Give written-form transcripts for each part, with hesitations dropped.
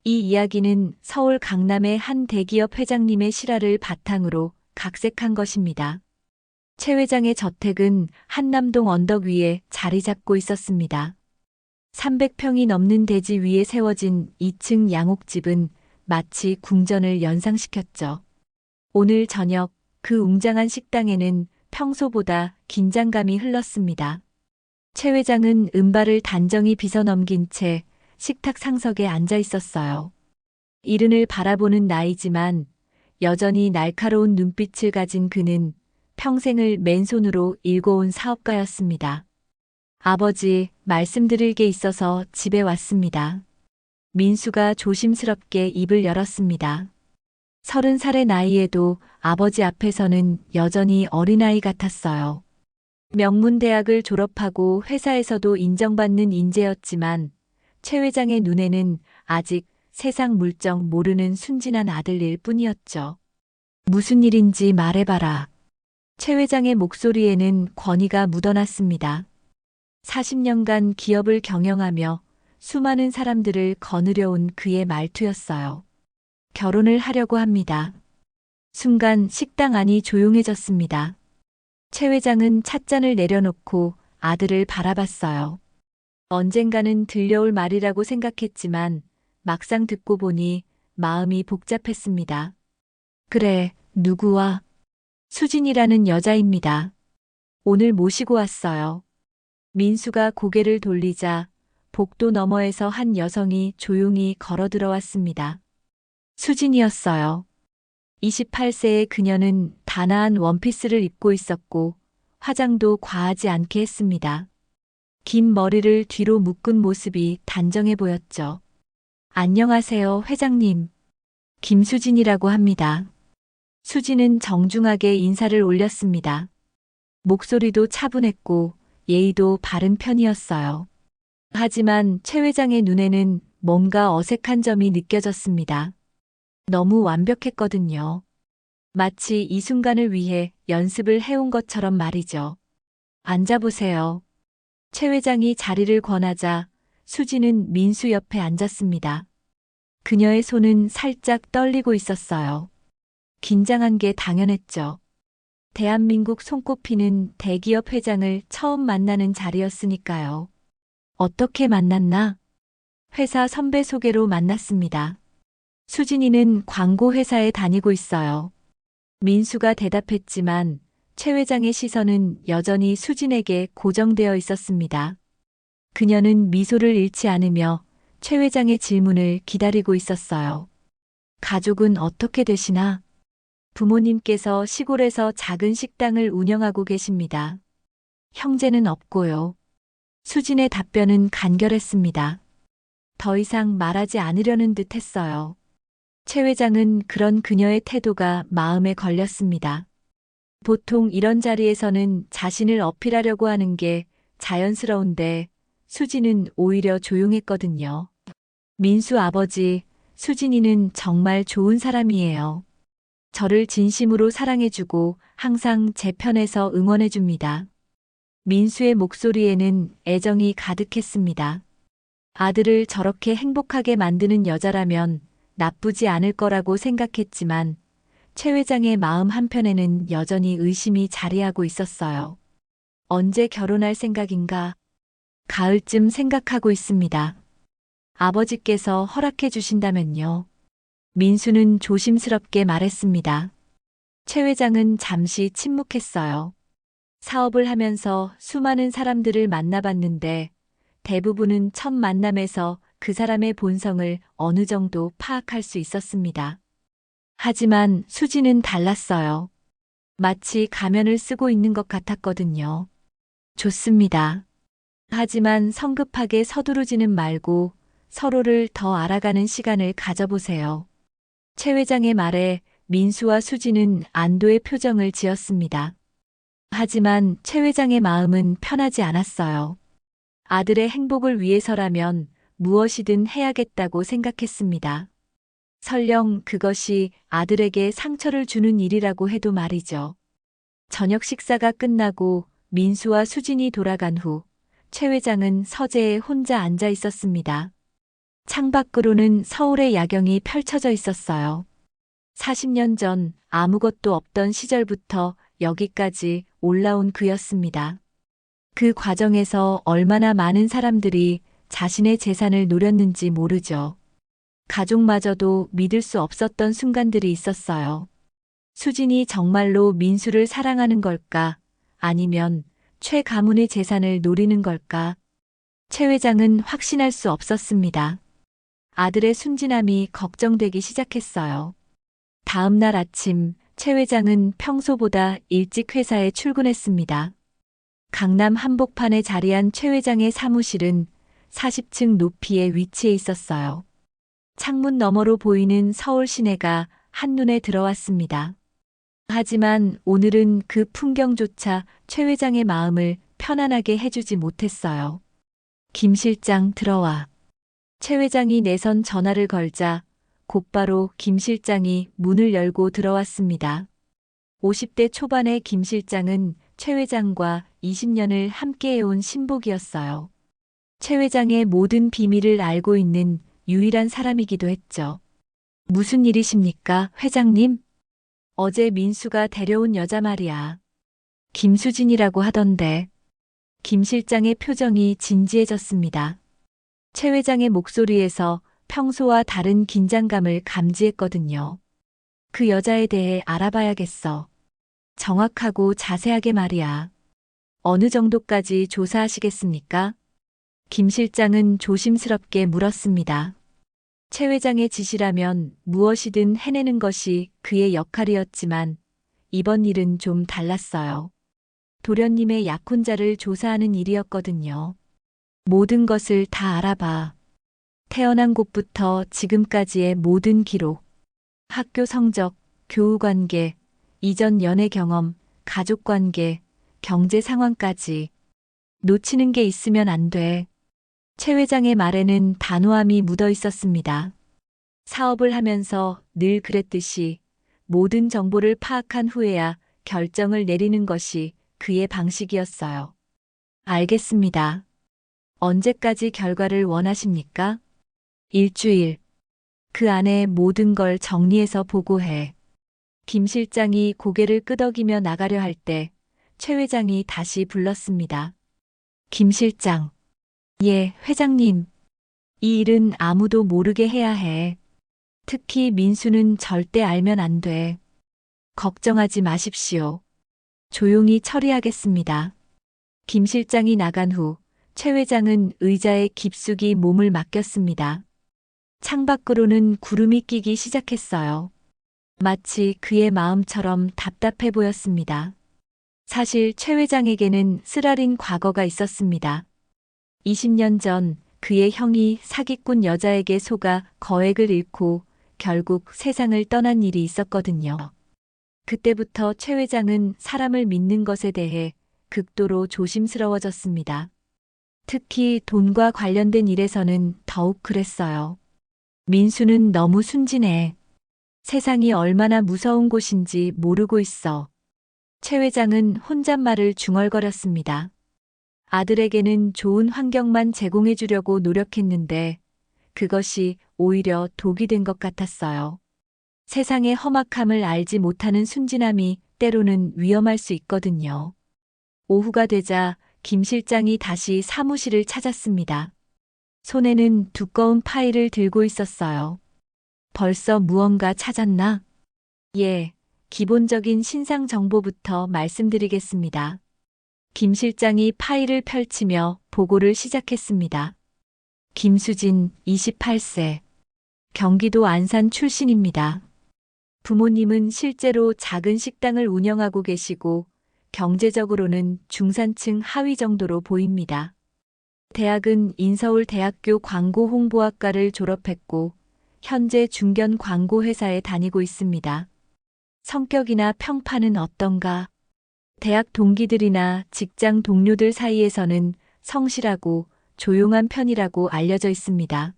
이 이야기는 서울 강남의 한 대기업 회장님의 실화를 바탕으로 각색한 것입니다. 최 회장의 저택은 한남동 언덕 위에 자리 잡고 있었습니다. 300평이 넘는 대지 위에 세워진 2층 양옥집은 마치 궁전을 연상시켰죠. 오늘 저녁 그 웅장한 식당에는 평소보다 긴장감이 흘렀습니다. 최 회장은 은발을 단정히 빗어넘긴 채 식탁 상석에 앉아 있었어요. 이른을 바라보는 나이지만 여전히 날카로운 눈빛을 가진 그는 평생을 맨손으로 일궈온 사업가였습니다. 아버지, 말씀드릴 게 있어서 집에 왔습니다. 민수가 조심스럽게 입을 열었습니다. 30살의 나이에도 아버지 앞에서는 여전히 어린아이 같았어요. 명문대학을 졸업하고 회사에서도 인정받는 인재였지만 최 회장의 눈에는 아직 세상 물정 모르는 순진한 아들일 뿐이었죠. 무슨 일인지 말해봐라. 최 회장의 목소리에는 권위가 묻어났습니다. 40년간 기업을 경영하며 수많은 사람들을 거느려온 그의 말투였어요. 결혼을 하려고 합니다. 순간 식당 안이 조용해졌습니다. 최 회장은 찻잔을 내려놓고 아들을 바라봤어요. 언젠가는 들려올 말이라고 생각했지만 막상 듣고 보니 마음이 복잡했습니다. 그래, 누구와? 수진이라는 여자입니다. 오늘 모시고 왔어요. 민수가 고개를 돌리자 복도 너머에서 한 여성이 조용히 걸어 들어왔습니다. 수진이었어요. 28세의 그녀는 단아한 원피스를 입고 있었고 화장도 과하지 않게 했습니다. 긴 머리를 뒤로 묶은 모습이 단정해 보였죠. 안녕하세요, 회장님. 김수진이라고 합니다. 수진은 정중하게 인사를 올렸습니다. 목소리도 차분했고 예의도 바른 편이었어요. 하지만 최 회장의 눈에는 뭔가 어색한 점이 느껴졌습니다. 너무 완벽했거든요. 마치 이 순간을 위해 연습을 해온 것처럼 말이죠. 앉아보세요. 최 회장이 자리를 권하자 수지는 민수 옆에 앉았습니다. 그녀의 손은 살짝 떨리고 있었어요. 긴장한 게 당연했죠. 대한민국 손꼽히는 대기업 회장을 처음 만나는 자리였으니까요. 어떻게 만났나? 회사 선배 소개로 만났습니다. 수진이는 광고 회사에 다니고 있어요. 민수가 대답했지만 최 회장의 시선은 여전히 수진에게 고정되어 있었습니다. 그녀는 미소를 잃지 않으며 최 회장의 질문을 기다리고 있었어요. 가족은 어떻게 되시나? 부모님께서 시골에서 작은 식당을 운영하고 계십니다. 형제는 없고요. 수진의 답변은 간결했습니다. 더 이상 말하지 않으려는 듯 했어요. 최 회장은 그런 그녀의 태도가 마음에 걸렸습니다. 보통 이런 자리에서는 자신을 어필하려고 하는 게 자연스러운데 수진은 오히려 조용했거든요. 민수 아버지, 수진이는 정말 좋은 사람이에요. 저를 진심으로 사랑해주고 항상 제 편에서 응원해줍니다. 민수의 목소리에는 애정이 가득했습니다. 아들을 저렇게 행복하게 만드는 여자라면 나쁘지 않을 거라고 생각했지만 최 회장의 마음 한편에는 여전히 의심이 자리하고 있었어요. 언제 결혼할 생각인가? 가을쯤 생각하고 있습니다. 아버지께서 허락해 주신다면요. 민수는 조심스럽게 말했습니다. 최 회장은 잠시 침묵했어요. 사업을 하면서 수많은 사람들을 만나봤는데 대부분은 첫 만남에서 그 사람의 본성을 어느 정도 파악할 수 있었습니다. 하지만 수지는 달랐어요. 마치 가면을 쓰고 있는 것 같았거든요. 좋습니다. 하지만 성급하게 서두르지는 말고 서로를 더 알아가는 시간을 가져보세요. 최 회장의 말에 민수와 수지는 안도의 표정을 지었습니다. 하지만 최 회장의 마음은 편하지 않았어요. 아들의 행복을 위해서라면 무엇이든 해야겠다고 생각했습니다. 설령 그것이 아들에게 상처를 주는 일이라고 해도 말이죠. 저녁 식사가 끝나고 민수와 수진이 돌아간 후 최 회장은 서재에 혼자 앉아 있었습니다. 창밖으로는 서울의 야경이 펼쳐져 있었어요. 40년 전 아무것도 없던 시절부터 여기까지 올라온 그였습니다. 그 과정에서 얼마나 많은 사람들이 자신의 재산을 노렸는지 모르죠. 가족마저도 믿을 수 없었던 순간들이 있었어요. 수진이 정말로 민수를 사랑하는 걸까? 아니면 최 가문의 재산을 노리는 걸까? 최 회장은 확신할 수 없었습니다. 아들의 순진함이 걱정되기 시작했어요. 다음 날 아침, 최 회장은 평소보다 일찍 회사에 출근했습니다. 강남 한복판에 자리한 최 회장의 사무실은 40층 높이에 위치해 있었어요. 창문 너머로 보이는 서울 시내가 한눈에 들어왔습니다. 하지만 오늘은 그 풍경조차 최 회장의 마음을 편안하게 해주지 못했어요. 김 실장 들어와. 최 회장이 내선 전화를 걸자 곧바로 김 실장이 문을 열고 들어왔습니다. 50대 초반의 김 실장은 최 회장과 20년을 함께해온 신복이었어요. 최 회장의 모든 비밀을 알고 있는 유일한 사람이기도 했죠. 무슨 일이십니까, 회장님? 어제 민수가 데려온 여자 말이야. 김수진이라고 하던데. 김 실장의 표정이 진지해졌습니다. 최 회장의 목소리에서 평소와 다른 긴장감을 감지했거든요. 그 여자에 대해 알아봐야겠어. 정확하고 자세하게 말이야. 어느 정도까지 조사하시겠습니까? 김 실장은 조심스럽게 물었습니다. 최 회장의 지시라면 무엇이든 해내는 것이 그의 역할이었지만 이번 일은 좀 달랐어요. 도련님의 약혼자를 조사하는 일이었거든요. 모든 것을 다 알아봐. 태어난 곳부터 지금까지의 모든 기록, 학교 성적, 교우 관계, 이전 연애 경험, 가족 관계, 경제 상황까지. 놓치는 게 있으면 안 돼. 최 회장의 말에는 단호함이 묻어 있었습니다. 사업을 하면서 늘 그랬듯이 모든 정보를 파악한 후에야 결정을 내리는 것이 그의 방식이었어요. 알겠습니다. 언제까지 결과를 원하십니까? 일주일. 그 안에 모든 걸 정리해서 보고해. 김 실장이 고개를 끄덕이며 나가려 할 때 최 회장이 다시 불렀습니다. 김 실장. 예, 회장님. 이 일은 아무도 모르게 해야 해. 특히 민수는 절대 알면 안 돼. 걱정하지 마십시오. 조용히 처리하겠습니다. 김 실장이 나간 후 최 회장은 의자에 깊숙이 몸을 맡겼습니다. 창밖으로는 구름이 끼기 시작했어요. 마치 그의 마음처럼 답답해 보였습니다. 사실 최 회장에게는 쓰라린 과거가 있었습니다. 20년 전 그의 형이 사기꾼 여자에게 속아 거액을 잃고 결국 세상을 떠난 일이 있었거든요. 그때부터 최 회장은 사람을 믿는 것에 대해 극도로 조심스러워졌습니다. 특히 돈과 관련된 일에서는 더욱 그랬어요. 민수는 너무 순진해. 세상이 얼마나 무서운 곳인지 모르고 있어. 최 회장은 혼잣말을 중얼거렸습니다. 아들에게는 좋은 환경만 제공해 주려고 노력했는데 그것이 오히려 독이 된 것 같았어요. 세상의 험악함을 알지 못하는 순진함이 때로는 위험할 수 있거든요. 오후가 되자 김 실장이 다시 사무실을 찾았습니다. 손에는 두꺼운 파일을 들고 있었어요. 벌써 무언가 찾았나? 예, 기본적인 신상 정보부터 말씀드리겠습니다. 김 실장이 파일을 펼치며 보고를 시작했습니다. 김수진, 28세. 경기도 안산 출신입니다. 부모님은 실제로 작은 식당을 운영하고 계시고 경제적으로는 중산층 하위 정도로 보입니다. 대학은 인서울대학교 광고홍보학과를 졸업했고 현재 중견 광고회사에 다니고 있습니다. 성격이나 평판은 어떤가? 대학 동기들이나 직장 동료들 사이에서는 성실하고 조용한 편이라고 알려져 있습니다.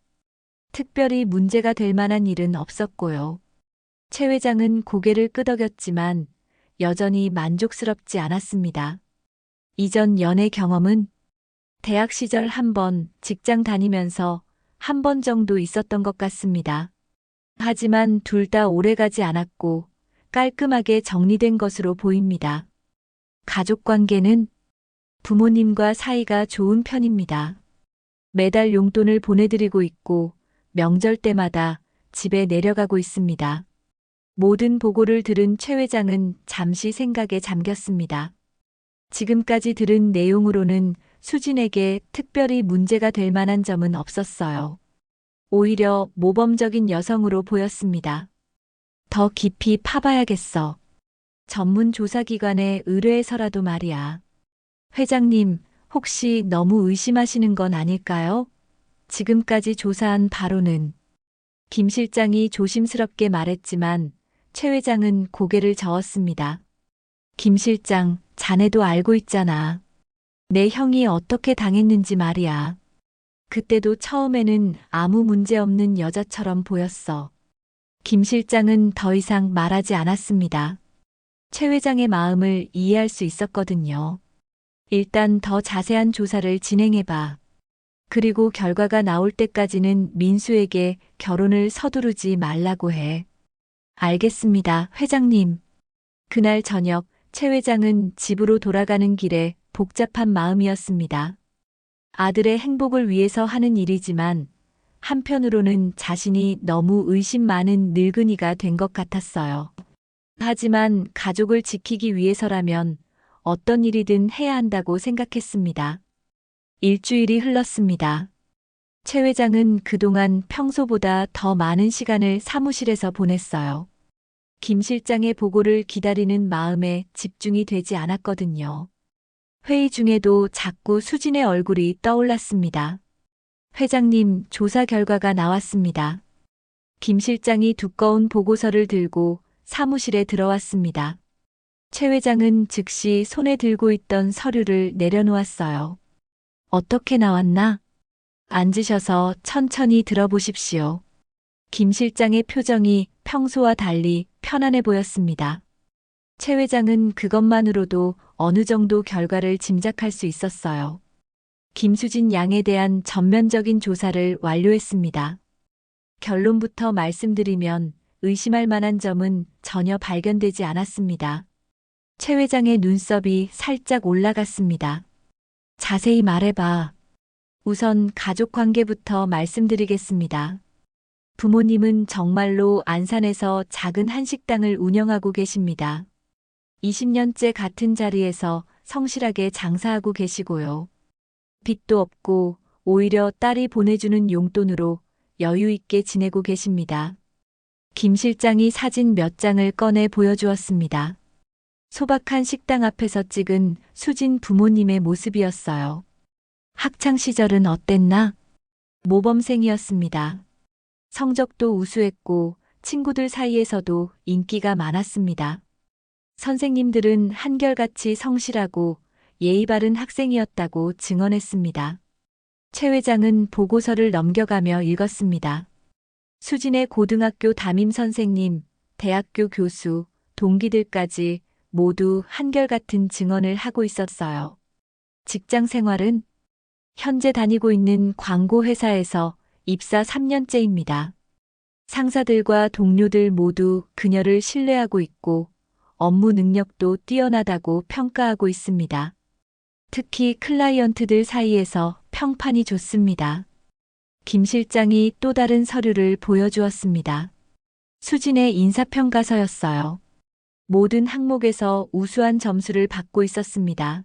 특별히 문제가 될 만한 일은 없었고요. 최 회장은 고개를 끄덕였지만 여전히 만족스럽지 않았습니다. 이전 연애 경험은 대학 시절 한 번 직장 다니면서 한 번 정도 있었던 것 같습니다. 하지만 둘 다 오래가지 않았고 깔끔하게 정리된 것으로 보입니다. 가족 관계는 부모님과 사이가 좋은 편입니다. 매달 용돈을 보내드리고 있고 명절 때마다 집에 내려가고 있습니다. 모든 보고를 들은 최 회장은 잠시 생각에 잠겼습니다. 지금까지 들은 내용으로는 수진에게 특별히 문제가 될 만한 점은 없었어요. 오히려 모범적인 여성으로 보였습니다. 더 깊이 파봐야겠어. 전문 조사기관에 의뢰해서라도 말이야. 회장님, 혹시 너무 의심하시는 건 아닐까요? 지금까지 조사한 바로는 김 실장이 조심스럽게 말했지만 최 회장은 고개를 저었습니다. 김 실장, 자네도 알고 있잖아. 내 형이 어떻게 당했는지 말이야. 그때도 처음에는 아무 문제 없는 여자처럼 보였어. 김 실장은 더 이상 말하지 않았습니다. 최 회장의 마음을 이해할 수 있었거든요. 일단 더 자세한 조사를 진행해봐. 그리고 결과가 나올 때까지는 민수에게 결혼을 서두르지 말라고 해. 알겠습니다, 회장님. 그날 저녁 최 회장은 집으로 돌아가는 길에 복잡한 마음이었습니다. 아들의 행복을 위해서 하는 일이지만 한편으로는 자신이 너무 의심 많은 늙은이가 된 것 같았어요. 하지만 가족을 지키기 위해서라면 어떤 일이든 해야 한다고 생각했습니다. 일주일이 흘렀습니다. 최 회장은 그동안 평소보다 더 많은 시간을 사무실에서 보냈어요. 김 실장의 보고를 기다리는 마음에 집중이 되지 않았거든요. 회의 중에도 자꾸 수진의 얼굴이 떠올랐습니다. 회장님, 조사 결과가 나왔습니다. 김 실장이 두꺼운 보고서를 들고 사무실에 들어왔습니다. 최 회장은 즉시 손에 들고 있던 서류를 내려놓았어요. 어떻게 나왔나? 앉으셔서 천천히 들어보십시오. 김 실장의 표정이 평소와 달리 편안해 보였습니다. 최 회장은 그것만으로도 어느 정도 결과를 짐작할 수 있었어요. 김수진 양에 대한 전면적인 조사를 완료했습니다. 결론부터 말씀드리면 의심할 만한 점은 전혀 발견되지 않았습니다. 최 회장의 눈썹이 살짝 올라갔습니다. 자세히 말해봐. 우선 가족 관계부터 말씀드리겠습니다. 부모님은 정말로 안산에서 작은 한식당을 운영하고 계십니다. 20년째 같은 자리에서 성실하게 장사하고 계시고요. 빚도 없고 오히려 딸이 보내주는 용돈으로 여유 있게 지내고 계십니다. 김 실장이 사진 몇 장을 꺼내 보여주었습니다. 소박한 식당 앞에서 찍은 수진 부모님의 모습이었어요. 학창 시절은 어땠나? 모범생이었습니다. 성적도 우수했고 친구들 사이에서도 인기가 많았습니다. 선생님들은 한결같이 성실하고 예의 바른 학생이었다고 증언했습니다. 최 회장은 보고서를 넘겨가며 읽었습니다. 수진의 고등학교 담임 선생님, 대학교 교수, 동기들까지 모두 한결같은 증언을 하고 있었어요. 직장 생활은 현재 다니고 있는 광고 회사에서 입사 3년째입니다. 상사들과 동료들 모두 그녀를 신뢰하고 있고 업무 능력도 뛰어나다고 평가하고 있습니다. 특히 클라이언트들 사이에서 평판이 좋습니다. 김 실장이 또 다른 서류를 보여주었습니다. 수진의 인사평가서였어요. 모든 항목에서 우수한 점수를 받고 있었습니다.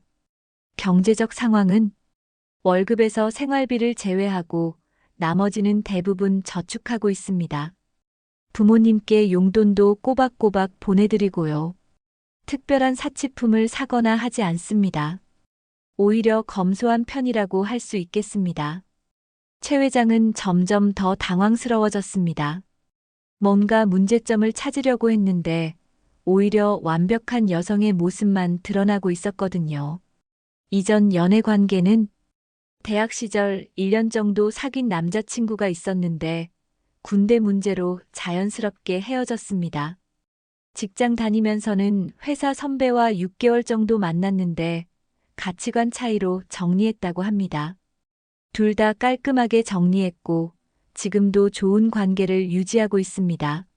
경제적 상황은 월급에서 생활비를 제외하고 나머지는 대부분 저축하고 있습니다. 부모님께 용돈도 꼬박꼬박 보내드리고요. 특별한 사치품을 사거나 하지 않습니다. 오히려 검소한 편이라고 할 수 있겠습니다. 최 회장은 점점 더 당황스러워졌습니다. 뭔가 문제점을 찾으려고 했는데 오히려 완벽한 여성의 모습만 드러나고 있었거든요. 이전 연애 관계는 대학 시절 1년 정도 사귄 남자친구가 있었는데 군대 문제로 자연스럽게 헤어졌습니다. 직장 다니면서는 회사 선배와 6개월 정도 만났는데 가치관 차이로 정리했다고 합니다. 둘 다 깔끔하게 정리했고 지금도 좋은 관계를 유지하고 있습니다.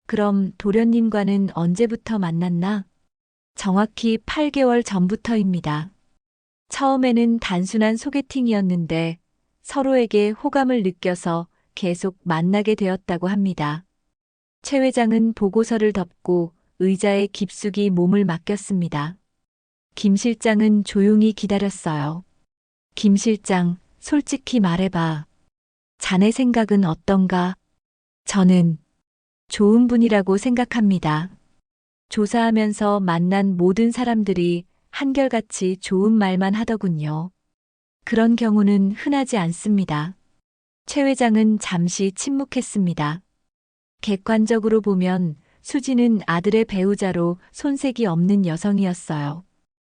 그럼 도련님과는 언제부터 만났나? 정확히 8개월 전부터입니다. 처음에는 단순한 소개팅이었는데 서로에게 호감을 느껴서 계속 만나게 되었다고 합니다. 최 회장은 보고서를 덮고 의자에 깊숙이 몸을 맡겼습니다. 김 실장은 조용히 기다렸어요. 김 실장, 솔직히 말해봐. 자네 생각은 어떤가? 저는 좋은 분이라고 생각합니다. 조사하면서 만난 모든 사람들이 한결같이 좋은 말만 하더군요. 그런 경우는 흔하지 않습니다. 최 회장은 잠시 침묵했습니다. 객관적으로 보면 수지는 아들의 배우자로 손색이 없는 여성이었어요.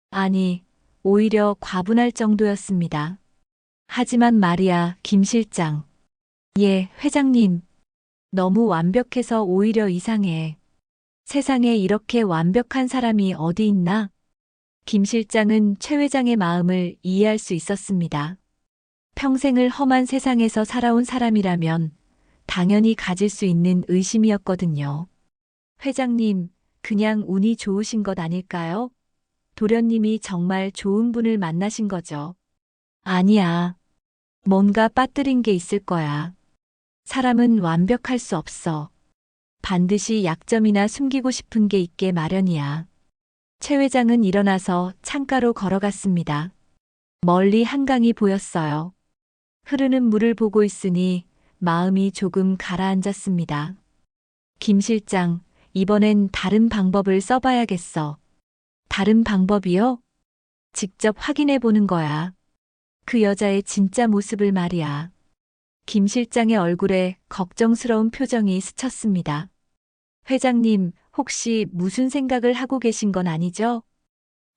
아니, 오히려 과분할 정도였습니다. 하지만 말이야, 김 실장. 예, 회장님. 너무 완벽해서 오히려 이상해. 세상에 이렇게 완벽한 사람이 어디 있나? 김 실장은 최 회장의 마음을 이해할 수 있었습니다. 평생을 험한 세상에서 살아온 사람이라면 당연히 가질 수 있는 의심이었거든요. 회장님, 그냥 운이 좋으신 것 아닐까요? 도련님이 정말 좋은 분을 만나신 거죠. 아니야. 뭔가 빠뜨린 게 있을 거야. 사람은 완벽할 수 없어. 반드시 약점이나 숨기고 싶은 게 있게 마련이야. 최 회장은 일어나서 창가로 걸어갔습니다. 멀리 한강이 보였어요. 흐르는 물을 보고 있으니 마음이 조금 가라앉았습니다. 김 실장, 이번엔 다른 방법을 써봐야겠어. 다른 방법이요? 직접 확인해 보는 거야. 그 여자의 진짜 모습을 말이야. 김 실장의 얼굴에 걱정스러운 표정이 스쳤습니다. 회장님, 혹시 무슨 생각을 하고 계신 건 아니죠?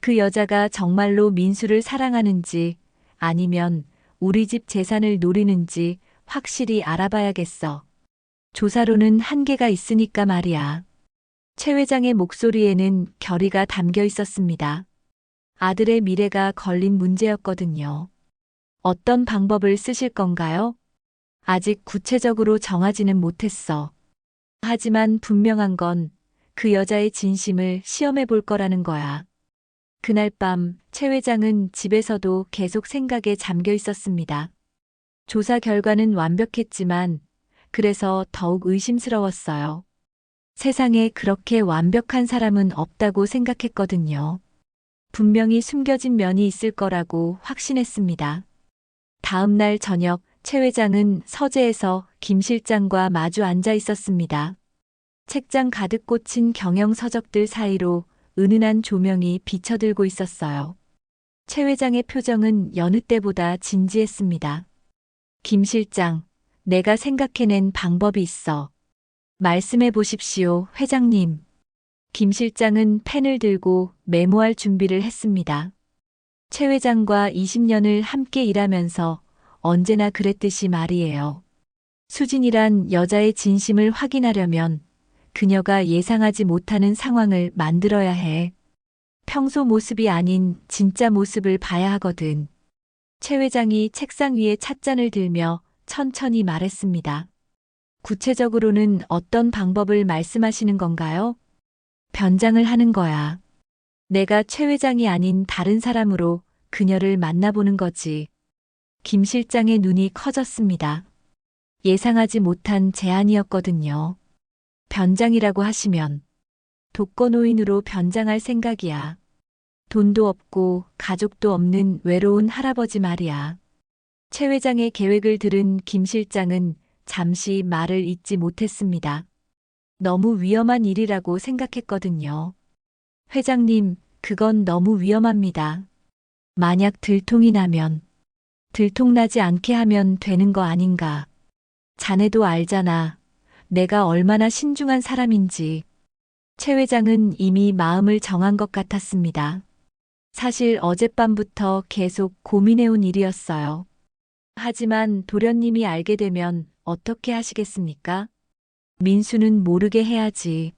그 여자가 정말로 민수를 사랑하는지 아니면 우리 집 재산을 노리는지 확실히 알아봐야겠어. 조사로는 한계가 있으니까 말이야. 최 회장의 목소리에는 결의가 담겨 있었습니다. 아들의 미래가 걸린 문제였거든요. 어떤 방법을 쓰실 건가요? 아직 구체적으로 정하지는 못했어. 하지만 분명한 건 그 여자의 진심을 시험해 볼 거라는 거야. 그날 밤 최 회장은 집에서도 계속 생각에 잠겨 있었습니다. 조사 결과는 완벽했지만 그래서 더욱 의심스러웠어요. 세상에 그렇게 완벽한 사람은 없다고 생각했거든요. 분명히 숨겨진 면이 있을 거라고 확신했습니다. 다음 날 저녁 최 회장은 서재에서 김 실장과 마주 앉아 있었습니다. 책장 가득 꽂힌 경영 서적들 사이로 은은한 조명이 비쳐들고 있었어요. 최 회장의 표정은 여느 때보다 진지했습니다. 김 실장, 내가 생각해낸 방법이 있어. 말씀해 보십시오, 회장님. 김 실장은 펜을 들고 메모할 준비를 했습니다. 최 회장과 20년을 함께 일하면서 언제나 그랬듯이 말이에요. 수진이란 여자의 진심을 확인하려면 그녀가 예상하지 못하는 상황을 만들어야 해. 평소 모습이 아닌 진짜 모습을 봐야 하거든. 최 회장이 책상 위에 찻잔을 들며 천천히 말했습니다. 구체적으로는 어떤 방법을 말씀하시는 건가요? 변장을 하는 거야. 내가 최 회장이 아닌 다른 사람으로 그녀를 만나보는 거지. 김 실장의 눈이 커졌습니다. 예상하지 못한 제안이었거든요. 변장이라고 하시면 독거노인으로 변장할 생각이야. 돈도 없고 가족도 없는 외로운 할아버지 말이야. 최 회장의 계획을 들은 김 실장은 잠시 말을 잇지 못했습니다. 너무 위험한 일이라고 생각했거든요. 회장님, 그건 너무 위험합니다. 만약 들통이 나면, 들통나지 않게 하면 되는 거 아닌가. 자네도 알잖아. 내가 얼마나 신중한 사람인지. 최 회장은 이미 마음을 정한 것 같았습니다. 사실 어젯밤부터 계속 고민해온 일이었어요. 하지만 도련님이 알게 되면 어떻게 하시겠습니까? 민수는 모르게 해야지.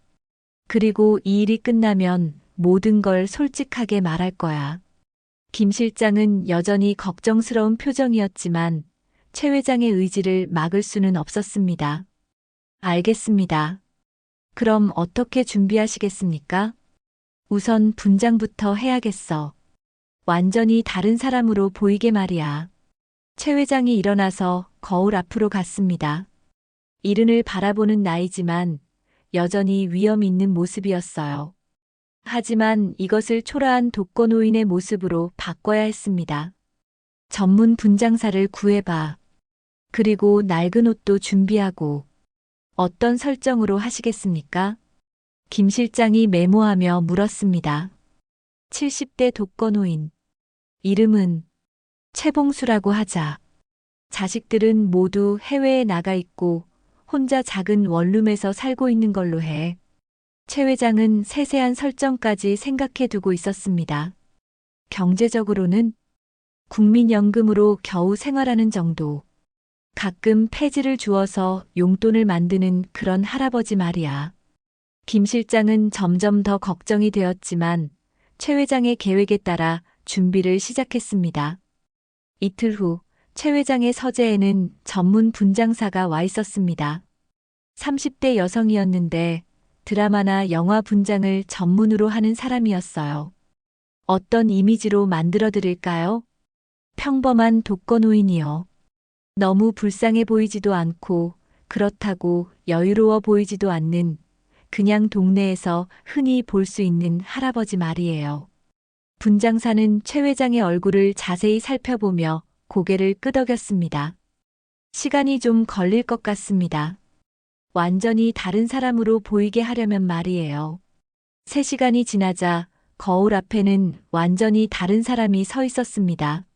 그리고 이 일이 끝나면 모든 걸 솔직하게 말할 거야. 김 실장은 여전히 걱정스러운 표정이었지만 최 회장의 의지를 막을 수는 없었습니다. 알겠습니다. 그럼 어떻게 준비하시겠습니까? 우선 분장부터 해야겠어. 완전히 다른 사람으로 보이게 말이야. 최 회장이 일어나서 거울 앞으로 갔습니다. 이른을 바라보는 나이지만 여전히 위험 있는 모습이었어요. 하지만 이것을 초라한 독거노인의 모습으로 바꿔야 했습니다. 전문 분장사를 구해봐. 그리고 낡은 옷도 준비하고. 어떤 설정으로 하시겠습니까? 김 실장이 메모하며 물었습니다. 70대 독거노인. 이름은 최봉수라고 하자. 자식들은 모두 해외에 나가 있고 혼자 작은 원룸에서 살고 있는 걸로 해. 최 회장은 세세한 설정까지 생각해 두고 있었습니다. 경제적으로는 국민연금으로 겨우 생활하는 정도. 가끔 폐지를 주어서 용돈을 만드는 그런 할아버지 말이야. 김 실장은 점점 더 걱정이 되었지만 최 회장의 계획에 따라 준비를 시작했습니다. 이틀 후 최 회장의 서재에는 전문 분장사가 와 있었습니다. 30대 여성이었는데 드라마나 영화 분장을 전문으로 하는 사람이었어요. 어떤 이미지로 만들어 드릴까요? 평범한 독거노인이요. 너무 불쌍해 보이지도 않고 그렇다고 여유로워 보이지도 않는 그냥 동네에서 흔히 볼 수 있는 할아버지 말이에요. 분장사는 최 회장의 얼굴을 자세히 살펴보며 고개를 끄덕였습니다. 시간이 좀 걸릴 것 같습니다. 완전히 다른 사람으로 보이게 하려면 말이에요. 3시간이 지나자 거울 앞에는 완전히 다른 사람이 서 있었습니다.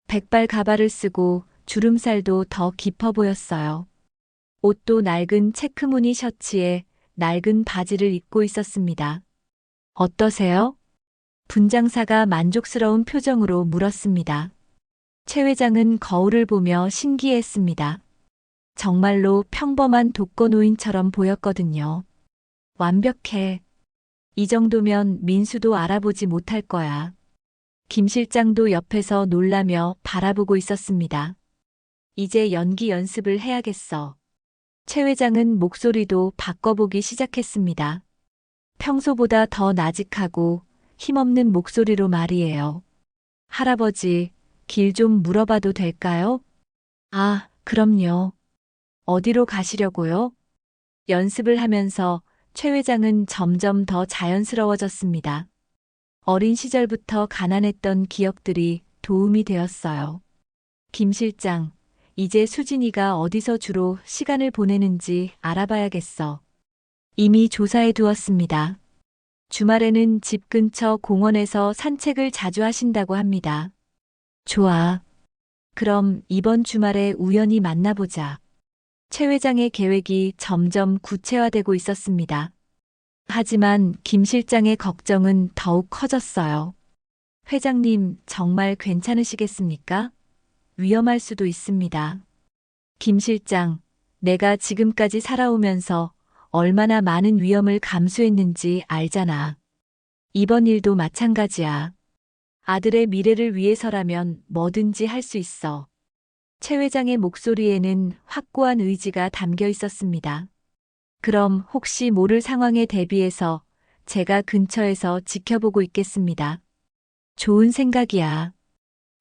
백발 가발을 쓰고 주름살도 더 깊어 보였어요. 옷도 낡은 체크무늬 셔츠에 낡은 바지를 입고 있었습니다. 어떠세요? 분장사가 만족스러운 표정으로 물었습니다. 최 회장은 거울을 보며 신기했습니다. 정말로 평범한 독거노인처럼 보였거든요. 완벽해. 이 정도면 민수도 알아보지 못할 거야. 김 실장도 옆에서 놀라며 바라보고 있었습니다. 이제 연기 연습을 해야겠어. 최 회장은 목소리도 바꿔보기 시작했습니다. 평소보다 더 나직하고 힘없는 목소리로 말이에요. 할아버지, 길 좀 물어봐도 될까요? 아, 그럼요. 어디로 가시려고요? 연습을 하면서 최 회장은 점점 더 자연스러워졌습니다. 어린 시절부터 가난했던 기억들이 도움이 되었어요. 김 실장, 이제 수진이가 어디서 주로 시간을 보내는지 알아봐야겠어. 이미 조사해 두었습니다. 주말에는 집 근처 공원에서 산책을 자주 하신다고 합니다. 좋아. 그럼 이번 주말에 우연히 만나보자. 최 회장의 계획이 점점 구체화되고 있었습니다. 하지만 김 실장의 걱정은 더욱 커졌어요. 회장님, 정말 괜찮으시겠습니까? 위험할 수도 있습니다. 김 실장, 내가 지금까지 살아오면서 얼마나 많은 위험을 감수했는지 알잖아. 이번 일도 마찬가지야. 아들의 미래를 위해서라면 뭐든지 할 수 있어. 최 회장의 목소리에는 확고한 의지가 담겨 있었습니다. 그럼 혹시 모를 상황에 대비해서 제가 근처에서 지켜보고 있겠습니다. 좋은 생각이야.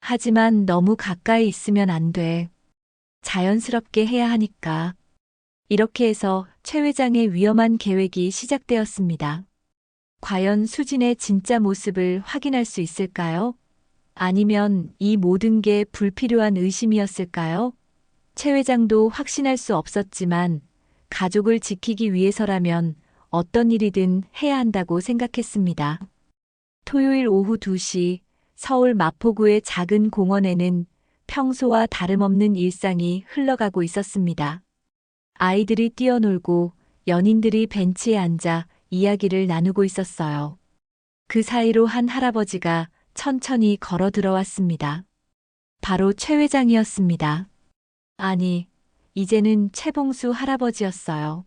하지만 너무 가까이 있으면 안 돼. 자연스럽게 해야 하니까. 이렇게 해서 최 회장의 위험한 계획이 시작되었습니다. 과연 수진의 진짜 모습을 확인할 수 있을까요? 아니면 이 모든 게 불필요한 의심이었을까요? 최 회장도 확신할 수 없었지만 가족을 지키기 위해서라면 어떤 일이든 해야 한다고 생각했습니다. 토요일 오후 2시 서울 마포구의 작은 공원에는 평소와 다름없는 일상이 흘러가고 있었습니다. 아이들이 뛰어놀고 연인들이 벤치에 앉아 이야기를 나누고 있었어요. 그 사이로 한 할아버지가 천천히 걸어 들어왔습니다. 바로 최 회장이었습니다. 아니, 이제는 최봉수 할아버지였어요.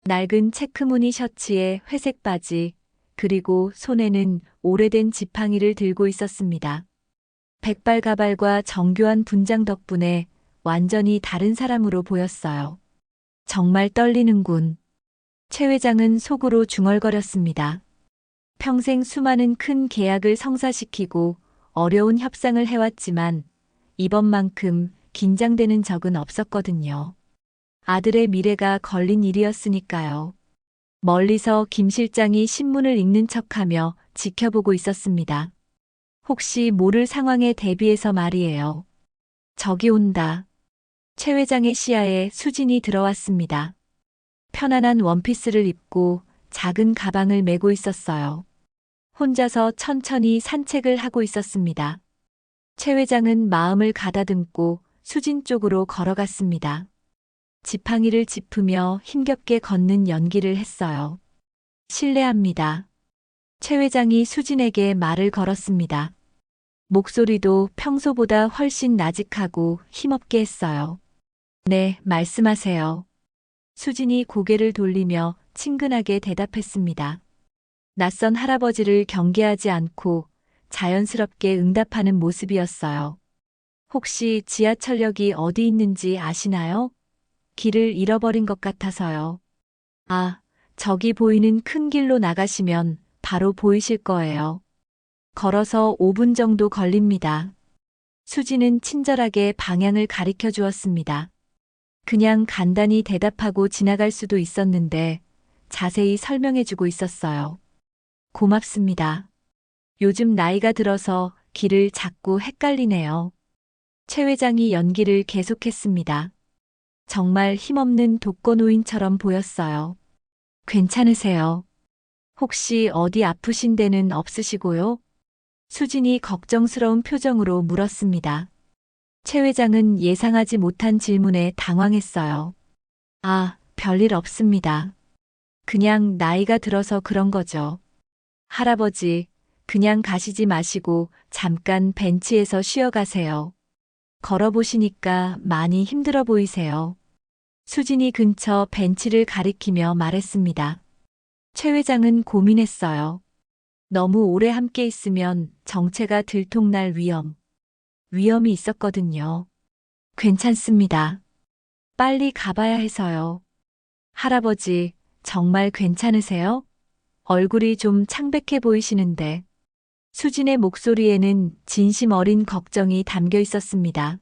낡은 체크무늬 셔츠에 회색 바지, 그리고 손에는 오래된 지팡이를 들고 있었습니다. 백발 가발과 정교한 분장 덕분에 완전히 다른 사람으로 보였어요. 정말 떨리는군. 최 회장은 속으로 중얼거렸습니다. 평생 수많은 큰 계약을 성사시키고 어려운 협상을 해왔지만 이번만큼 긴장되는 적은 없었거든요. 아들의 미래가 걸린 일이었으니까요. 멀리서 김 실장이 신문을 읽는 척하며 지켜보고 있었습니다. 혹시 모를 상황에 대비해서 말이에요. 저기 온다. 최 회장의 시야에 수진이 들어왔습니다. 편안한 원피스를 입고 작은 가방을 메고 있었어요. 혼자서 천천히 산책을 하고 있었습니다. 최 회장은 마음을 가다듬고 수진 쪽으로 걸어갔습니다. 지팡이를 짚으며 힘겹게 걷는 연기를 했어요. 실례합니다. 최 회장이 수진에게 말을 걸었습니다. 목소리도 평소보다 훨씬 나직하고 힘없게 했어요. 네, 말씀하세요. 수진이 고개를 돌리며 친근하게 대답했습니다. 낯선 할아버지를 경계하지 않고 자연스럽게 응답하는 모습이었어요. 혹시 지하철역이 어디 있는지 아시나요? 길을 잃어버린 것 같아서요. 아, 저기 보이는 큰 길로 나가시면 바로 보이실 거예요. 걸어서 5분 정도 걸립니다. 수지는 친절하게 방향을 가리켜 주었습니다. 그냥 간단히 대답하고 지나갈 수도 있었는데 자세히 설명해 주고 있었어요. 고맙습니다. 요즘 나이가 들어서 길을 자꾸 헷갈리네요. 최 회장이 연기를 계속했습니다. 정말 힘없는 독거노인처럼 보였어요. 괜찮으세요? 혹시 어디 아프신 데는 없으시고요? 수진이 걱정스러운 표정으로 물었습니다. 최 회장은 예상하지 못한 질문에 당황했어요. 아, 별일 없습니다. 그냥 나이가 들어서 그런 거죠. 할아버지, 그냥 가시지 마시고 잠깐 벤치에서 쉬어가세요. 걸어보시니까 많이 힘들어 보이세요. 수진이 근처 벤치를 가리키며 말했습니다. 최 회장은 고민했어요. 너무 오래 함께 있으면 정체가 들통날 위험이 있었거든요. 괜찮습니다. 빨리 가봐야 해서요. 할아버지, 정말 괜찮으세요? 얼굴이 좀 창백해 보이시는데. 수진의 목소리에는 진심 어린 걱정이 담겨 있었습니다.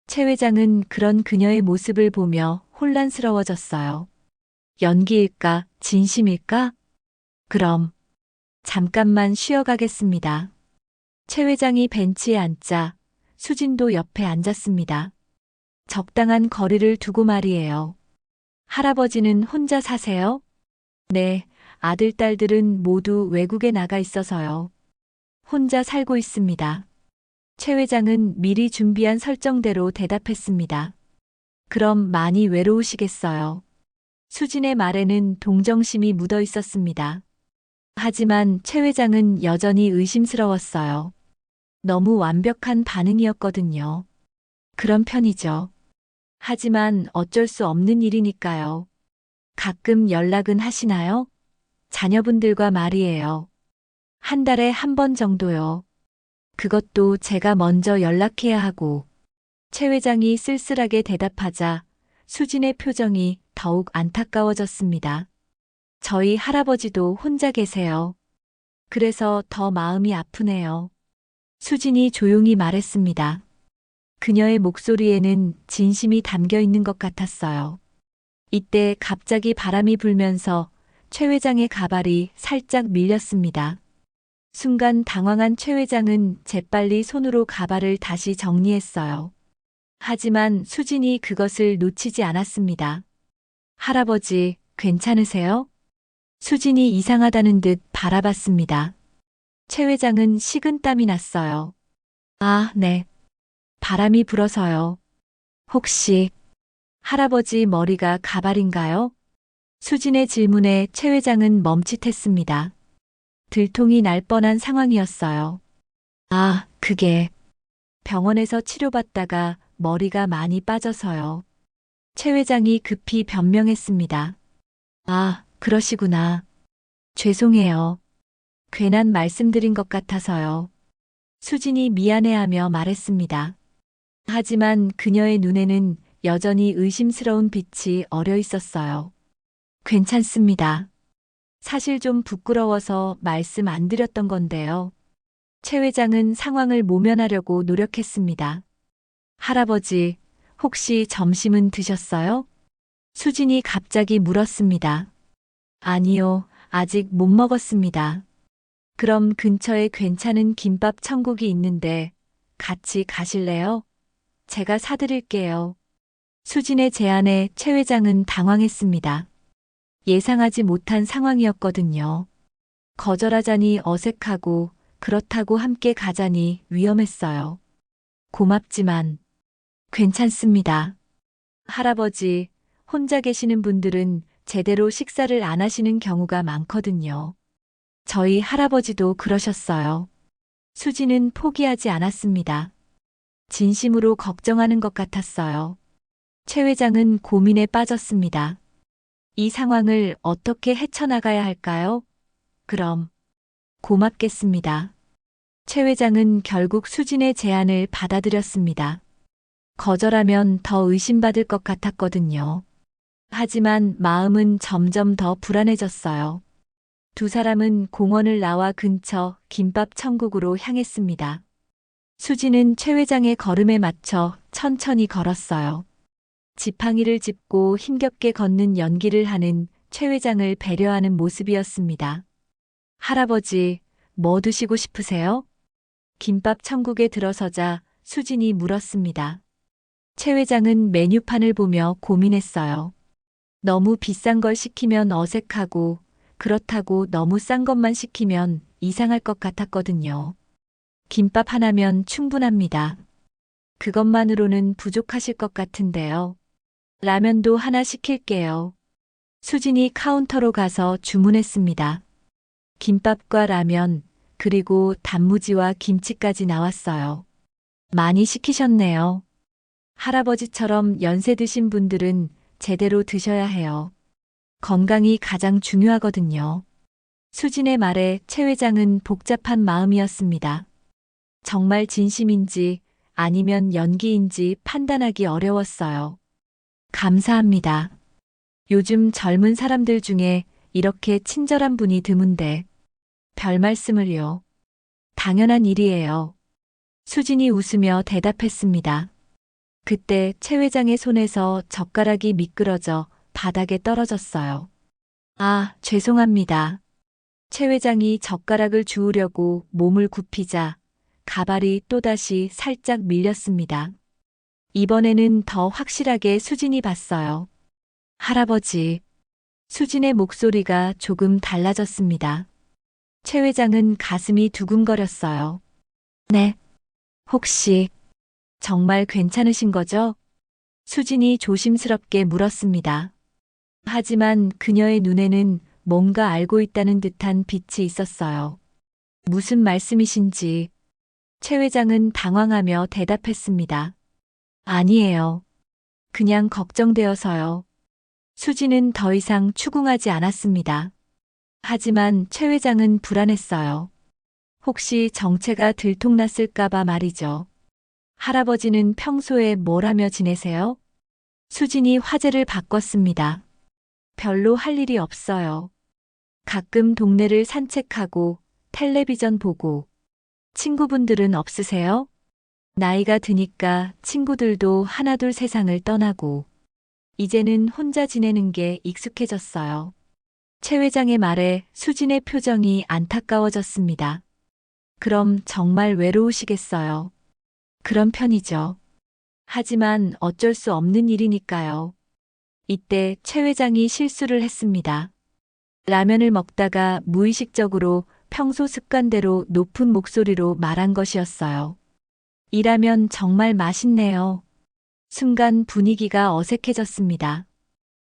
최 회장은 그런 그녀의 모습을 보며 혼란스러워졌어요. 연기일까, 진심일까? 그럼 잠깐만 쉬어가겠습니다. 최 회장이 벤치에 앉자 수진도 옆에 앉았습니다. 적당한 거리를 두고 말이에요. 할아버지는 혼자 사세요? 네, 아들, 딸들은 모두 외국에 나가 있어서요. 혼자 살고 있습니다. 최 회장은 미리 준비한 설정대로 대답했습니다. 그럼 많이 외로우시겠어요. 수진의 말에는 동정심이 묻어 있었습니다. 하지만 최 회장은 여전히 의심스러웠어요. 너무 완벽한 반응이었거든요. 그런 편이죠. 하지만 어쩔 수 없는 일이니까요. 가끔 연락은 하시나요? 자녀분들과 말이에요. 한 달에 한 번 정도요. 그것도 제가 먼저 연락해야 하고. 최 회장이 쓸쓸하게 대답하자 수진의 표정이 더욱 안타까워졌습니다. 저희 할아버지도 혼자 계세요. 그래서 더 마음이 아프네요. 수진이 조용히 말했습니다. 그녀의 목소리에는 진심이 담겨 있는 것 같았어요. 이때 갑자기 바람이 불면서 최 회장의 가발이 살짝 밀렸습니다. 순간 당황한 최 회장은 재빨리 손으로 가발을 다시 정리했어요. 하지만 수진이 그것을 놓치지 않았습니다. 할아버지, 괜찮으세요? 수진이 이상하다는 듯 바라봤습니다. 최 회장은 식은땀이 났어요. 아, 네. 바람이 불어서요. 혹시 할아버지 머리가 가발인가요? 수진의 질문에 최 회장은 멈칫했습니다. 들통이 날 뻔한 상황이었어요. 아, 그게 병원에서 치료받다가 머리가 많이 빠져서요. 최 회장이 급히 변명했습니다. 아, 그러시구나. 죄송해요. 괜한 말씀드린 것 같아서요. 수진이 미안해하며 말했습니다. 하지만 그녀의 눈에는 여전히 의심스러운 빛이 어려 있었어요. 괜찮습니다. 사실 좀 부끄러워서 말씀 안 드렸던 건데요. 최 회장은 상황을 모면하려고 노력했습니다. 할아버지, 혹시 점심은 드셨어요? 수진이 갑자기 물었습니다. 아니요, 아직 못 먹었습니다. 그럼 근처에 괜찮은 김밥 천국이 있는데 같이 가실래요? 제가 사드릴게요. 수진의 제안에 최 회장은 당황했습니다. 예상하지 못한 상황이었거든요. 거절하자니 어색하고 그렇다고 함께 가자니 위험했어요. 고맙지만 괜찮습니다. 할아버지, 혼자 계시는 분들은 제대로 식사를 안 하시는 경우가 많거든요. 저희 할아버지도 그러셨어요. 수지는 포기하지 않았습니다. 진심으로 걱정하는 것 같았어요. 최 회장은 고민에 빠졌습니다. 이 상황을 어떻게 헤쳐나가야 할까요? 그럼 고맙겠습니다. 최 회장은 결국 수진의 제안을 받아들였습니다. 거절하면 더 의심받을 것 같았거든요. 하지만 마음은 점점 더 불안해졌어요. 두 사람은 공원을 나와 근처 김밥 천국으로 향했습니다. 수지는 최 회장의 걸음에 맞춰 천천히 걸었어요. 지팡이를 짚고 힘겹게 걷는 연기를 하는 최 회장을 배려하는 모습이었습니다. 할아버지, 뭐 드시고 싶으세요? 김밥 천국에 들어서자 수진이 물었습니다. 최 회장은 메뉴판을 보며 고민했어요. 너무 비싼 걸 시키면 어색하고 그렇다고 너무 싼 것만 시키면 이상할 것 같았거든요. 김밥 하나면 충분합니다. 그것만으로는 부족하실 것 같은데요. 라면도 하나 시킬게요. 수진이 카운터로 가서 주문했습니다. 김밥과 라면, 그리고 단무지와 김치까지 나왔어요. 많이 시키셨네요. 할아버지처럼 연세 드신 분들은 제대로 드셔야 해요. 건강이 가장 중요하거든요. 수진의 말에 최 회장은 복잡한 마음이었습니다. 정말 진심인지 아니면 연기인지 판단하기 어려웠어요. 감사합니다. 요즘 젊은 사람들 중에 이렇게 친절한 분이 드문데 별 말씀을요. 당연한 일이에요. 수진이 웃으며 대답했습니다. 그때 최 회장의 손에서 젓가락이 미끄러져 바닥에 떨어졌어요. 아, 죄송합니다. 최 회장이 젓가락을 주우려고 몸을 굽히자 가발이 또다시 살짝 밀렸습니다. 이번에는 더 확실하게 수진이 봤어요. 할아버지, 수진의 목소리가 조금 달라졌습니다. 최 회장은 가슴이 두근거렸어요. 네, 혹시 정말 괜찮으신 거죠? 수진이 조심스럽게 물었습니다. 하지만 그녀의 눈에는 뭔가 알고 있다는 듯한 빛이 있었어요. 무슨 말씀이신지 최 회장은 당황하며 대답했습니다. 아니에요. 그냥 걱정되어서요. 수지는 더 이상 추궁하지 않았습니다. 하지만 최 회장은 불안했어요. 혹시 정체가 들통났을까봐 말이죠. 할아버지는 평소에 뭘 하며 지내세요? 수진이 화제를 바꿨습니다. 별로 할 일이 없어요. 가끔 동네를 산책하고 텔레비전 보고. 친구분들은 없으세요? 나이가 드니까 친구들도 하나둘 세상을 떠나고. 이제는 혼자 지내는 게 익숙해졌어요. 최 회장의 말에 수진의 표정이 안타까워졌습니다. 그럼 정말 외로우시겠어요. 그런 편이죠. 하지만 어쩔 수 없는 일이니까요. 이때 최 회장이 실수를 했습니다. 라면을 먹다가 무의식적으로 평소 습관대로 높은 목소리로 말한 것이었어요. 이 라면 정말 맛있네요. 순간 분위기가 어색해졌습니다.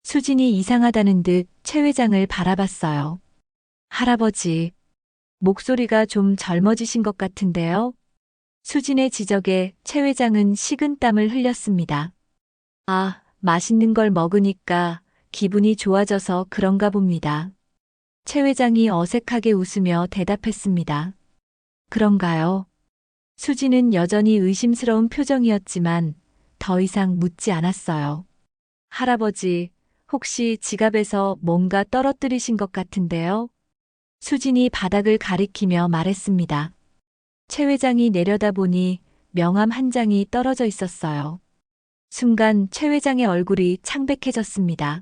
수진이 이상하다는 듯 최 회장을 바라봤어요. 할아버지, 목소리가 좀 젊어지신 것 같은데요? 수진의 지적에 최 회장은 식은땀을 흘렸습니다. 아, 맛있는 걸 먹으니까 기분이 좋아져서 그런가 봅니다. 최 회장이 어색하게 웃으며 대답했습니다. 그런가요? 수지는 여전히 의심스러운 표정이었지만 더 이상 묻지 않았어요. 할아버지, 혹시 지갑에서 뭔가 떨어뜨리신 것 같은데요? 수진이 바닥을 가리키며 말했습니다. 최 회장이 내려다보니 명함 한 장이 떨어져 있었어요. 순간 최 회장의 얼굴이 창백해졌습니다.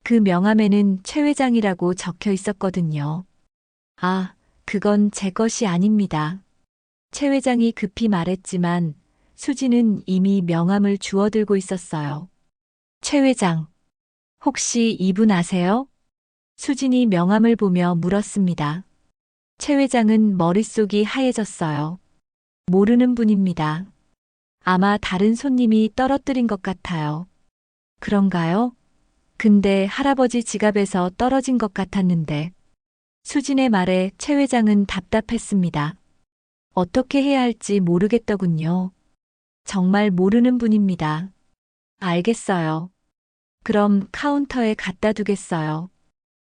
그 명함에는 최 회장이라고 적혀 있었거든요. 아, 그건 제 것이 아닙니다. 최 회장이 급히 말했지만 수지는 이미 명함을 주워들고 있었어요. 최 회장, 혹시 이분 아세요? 수진이 명함을 보며 물었습니다. 최 회장은 머릿속이 하얘졌어요. 모르는 분입니다. 아마 다른 손님이 떨어뜨린 것 같아요. 그런가요? 근데 할아버지 지갑에서 떨어진 것 같았는데. 수진의 말에 최 회장은 답답했습니다. 어떻게 해야 할지 모르겠더군요. 정말 모르는 분입니다. 알겠어요. 그럼 카운터에 갖다 두겠어요.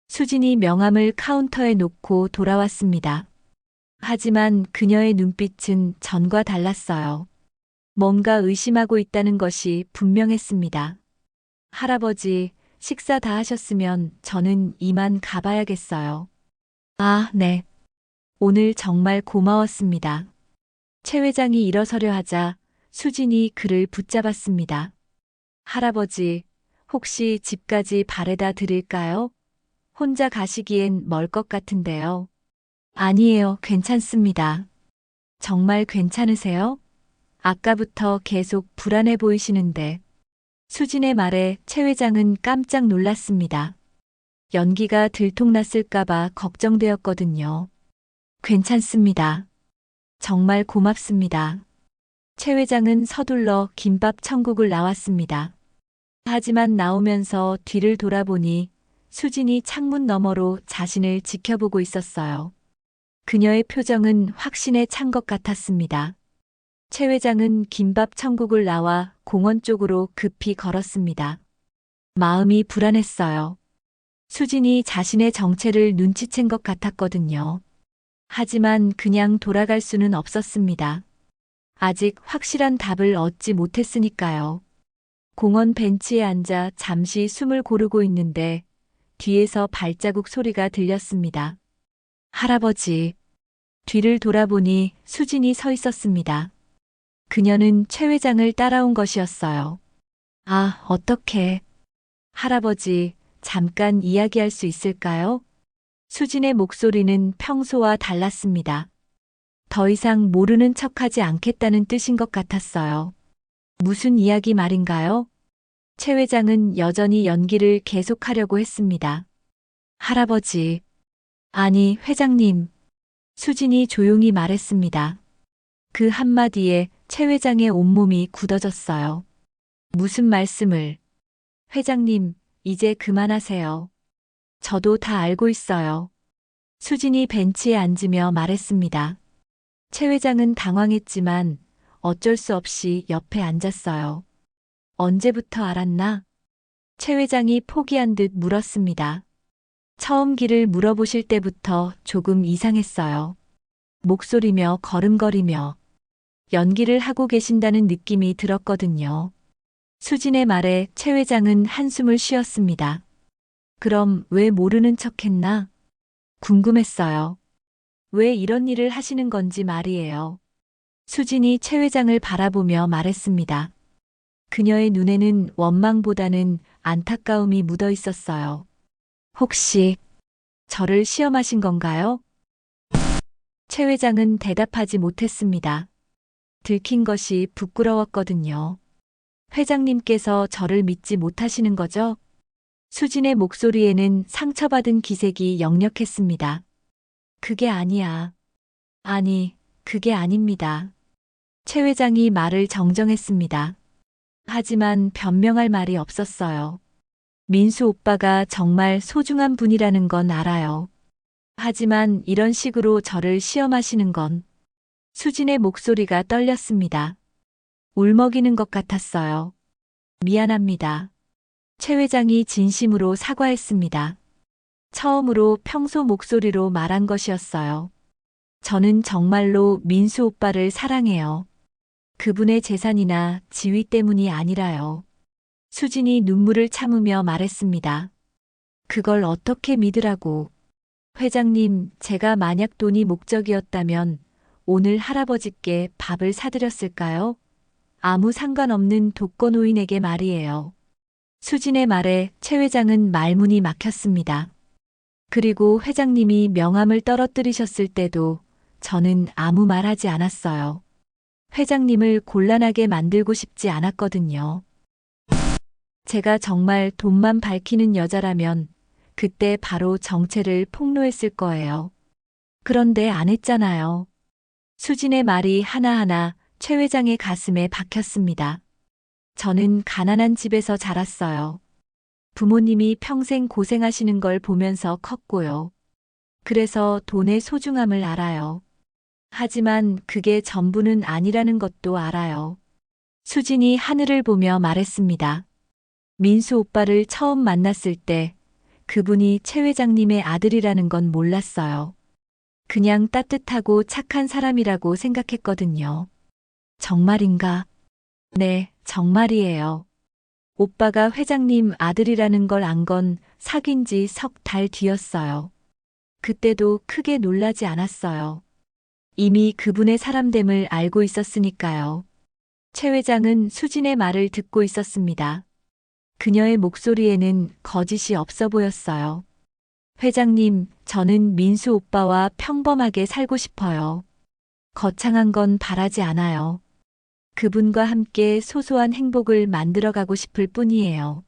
수진이 명함을 카운터에 놓고 돌아왔습니다. 하지만 그녀의 눈빛은 전과 달랐어요. 뭔가 의심하고 있다는 것이 분명했습니다. 할아버지, 식사 다 하셨으면 저는 이만 가봐야겠어요. 아, 네. 오늘 정말 고마웠습니다. 최 회장이 일어서려 하자 수진이 그를 붙잡았습니다. 할아버지, 혹시 집까지 바래다 드릴까요? 혼자 가시기엔 멀 것 같은데요. 아니에요, 괜찮습니다. 정말 괜찮으세요? 아까부터 계속 불안해 보이시는데. 수진의 말에 최 회장은 깜짝 놀랐습니다. 연기가 들통났을까봐 걱정되었거든요. 괜찮습니다. 정말 고맙습니다. 최 회장은 서둘러 김밥 천국을 나왔습니다. 하지만 나오면서 뒤를 돌아보니 수진이 창문 너머로 자신을 지켜보고 있었어요. 그녀의 표정은 확신에 찬 것 같았습니다. 최 회장은 김밥 천국을 나와 공원 쪽으로 급히 걸었습니다. 마음이 불안했어요. 수진이 자신의 정체를 눈치챈 것 같았거든요. 하지만 그냥 돌아갈 수는 없었습니다. 아직 확실한 답을 얻지 못했으니까요. 공원 벤치에 앉아 잠시 숨을 고르고 있는데 뒤에서 발자국 소리가 들렸습니다. 할아버지. 뒤를 돌아보니 수진이 서 있었습니다. 그녀는 최 회장을 따라온 것이었어요. 아, 어떡해. 할아버지, 잠깐 이야기할 수 있을까요? 수진의 목소리는 평소와 달랐습니다. 더 이상 모르는 척하지 않겠다는 뜻인 것 같았어요. 무슨 이야기 말인가요? 최 회장은 여전히 연기를 계속하려고 했습니다. 할아버지. 아니, 회장님. 수진이 조용히 말했습니다. 그 한마디에 최 회장의 온몸이 굳어졌어요. 무슨 말씀을? 회장님, 이제 그만하세요. 저도 다 알고 있어요. 수진이 벤치에 앉으며 말했습니다. 최 회장은 당황했지만 어쩔 수 없이 옆에 앉았어요. 언제부터 알았나? 최 회장이 포기한 듯 물었습니다. 처음 길을 물어보실 때부터 조금 이상했어요. 목소리며 걸음걸이며 연기를 하고 계신다는 느낌이 들었거든요. 수진의 말에 최 회장은 한숨을 쉬었습니다. 그럼 왜 모르는 척했나? 궁금했어요. 왜 이런 일을 하시는 건지 말이에요. 수진이 최 회장을 바라보며 말했습니다. 그녀의 눈에는 원망보다는 안타까움이 묻어 있었어요. 혹시 저를 시험하신 건가요? 최 회장은 대답하지 못했습니다. 들킨 것이 부끄러웠거든요. 회장님께서 저를 믿지 못하시는 거죠? 수진의 목소리에는 상처받은 기색이 역력했습니다. 그게 아니야. 아니, 그게 아닙니다. 최 회장이 말을 정정했습니다. 하지만 변명할 말이 없었어요. 민수 오빠가 정말 소중한 분이라는 건 알아요. 하지만 이런 식으로 저를 시험하시는 건 수진의 목소리가 떨렸습니다. 울먹이는 것 같았어요. 미안합니다. 최 회장이 진심으로 사과했습니다. 처음으로 평소 목소리로 말한 것이었어요. 저는 정말로 민수 오빠를 사랑해요. 그분의 재산이나 지위 때문이 아니라요. 수진이 눈물을 참으며 말했습니다. 그걸 어떻게 믿으라고. 회장님, 제가 만약 돈이 목적이었다면 오늘 할아버지께 밥을 사드렸을까요? 아무 상관없는 독거노인에게 말이에요. 수진의 말에 최 회장은 말문이 막혔습니다. 그리고 회장님이 명함을 떨어뜨리셨을 때도 저는 아무 말 하지 않았어요. 회장님을 곤란하게 만들고 싶지 않았거든요. 제가 정말 돈만 밝히는 여자라면 그때 바로 정체를 폭로했을 거예요. 그런데 안 했잖아요. 수진의 말이 하나하나 최 회장의 가슴에 박혔습니다. 저는 가난한 집에서 자랐어요. 부모님이 평생 고생하시는 걸 보면서 컸고요. 그래서 돈의 소중함을 알아요. 하지만 그게 전부는 아니라는 것도 알아요. 수진이 하늘을 보며 말했습니다. 민수 오빠를 처음 만났을 때 그분이 최 회장님의 아들이라는 건 몰랐어요. 그냥 따뜻하고 착한 사람이라고 생각했거든요. 정말인가? 네, 정말이에요. 오빠가 회장님 아들이라는 걸 안 건 사귄 지 석 달 뒤였어요. 그때도 크게 놀라지 않았어요. 이미 그분의 사람됨을 알고 있었으니까요. 최 회장은 수진의 말을 듣고 있었습니다. 그녀의 목소리에는 거짓이 없어 보였어요. 회장님, 저는 민수 오빠와 평범하게 살고 싶어요. 거창한 건 바라지 않아요. 그분과 함께 소소한 행복을 만들어가고 싶을 뿐이에요.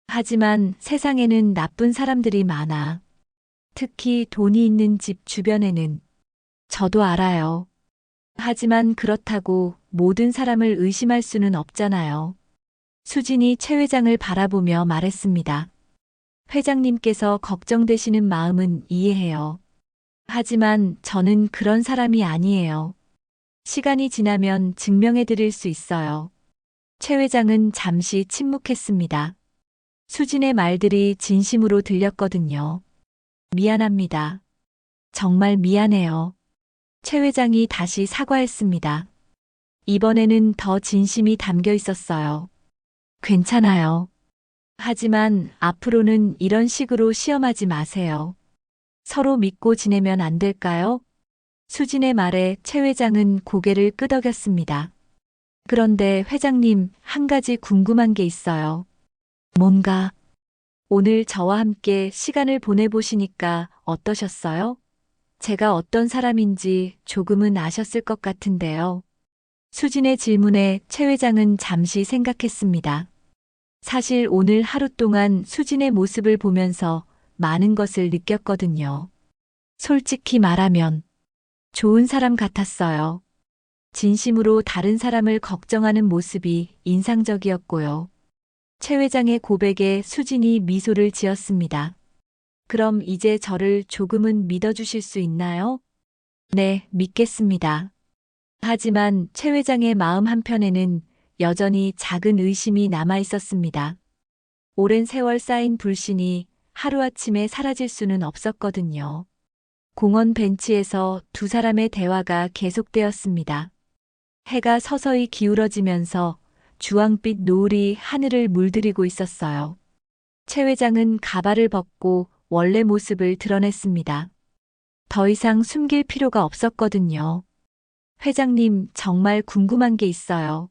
하지만 세상에는 나쁜 사람들이 많아. 특히 돈이 있는 집 주변에는. 저도 알아요. 하지만 그렇다고 모든 사람을 의심할 수는 없잖아요. 수진이 최 회장을 바라보며 말했습니다. 회장님께서 걱정되시는 마음은 이해해요. 하지만 저는 그런 사람이 아니에요. 시간이 지나면 증명해 드릴 수 있어요. 최 회장은 잠시 침묵했습니다. 수진의 말들이 진심으로 들렸거든요. 미안합니다. 정말 미안해요. 최 회장이 다시 사과했습니다. 이번에는 더 진심이 담겨 있었어요. 괜찮아요. 하지만 앞으로는 이런 식으로 시험하지 마세요. 서로 믿고 지내면 안 될까요? 수진의 말에 최 회장은 고개를 끄덕였습니다. 그런데 회장님, 한 가지 궁금한 게 있어요. 뭔가? 오늘 저와 함께 시간을 보내보시니까 어떠셨어요? 제가 어떤 사람인지 조금은 아셨을 것 같은데요. 수진의 질문에 최 회장은 잠시 생각했습니다. 사실 오늘 하루 동안 수진의 모습을 보면서 많은 것을 느꼈거든요. 솔직히 말하면 좋은 사람 같았어요. 진심으로 다른 사람을 걱정하는 모습이 인상적이었고요. 최 회장의 고백에 수진이 미소를 지었습니다. 그럼 이제 저를 조금은 믿어주실 수 있나요? 네, 믿겠습니다. 하지만 최 회장의 마음 한편에는 여전히 작은 의심이 남아 있었습니다. 오랜 세월 쌓인 불신이 하루아침에 사라질 수는 없었거든요. 공원 벤치에서 두 사람의 대화가 계속되었습니다. 해가 서서히 기울어지면서 주황빛 노을이 하늘을 물들이고 있었어요. 최 회장은 가발을 벗고 원래 모습을 드러냈습니다. 더 이상 숨길 필요가 없었거든요. 회장님, 정말 궁금한 게 있어요.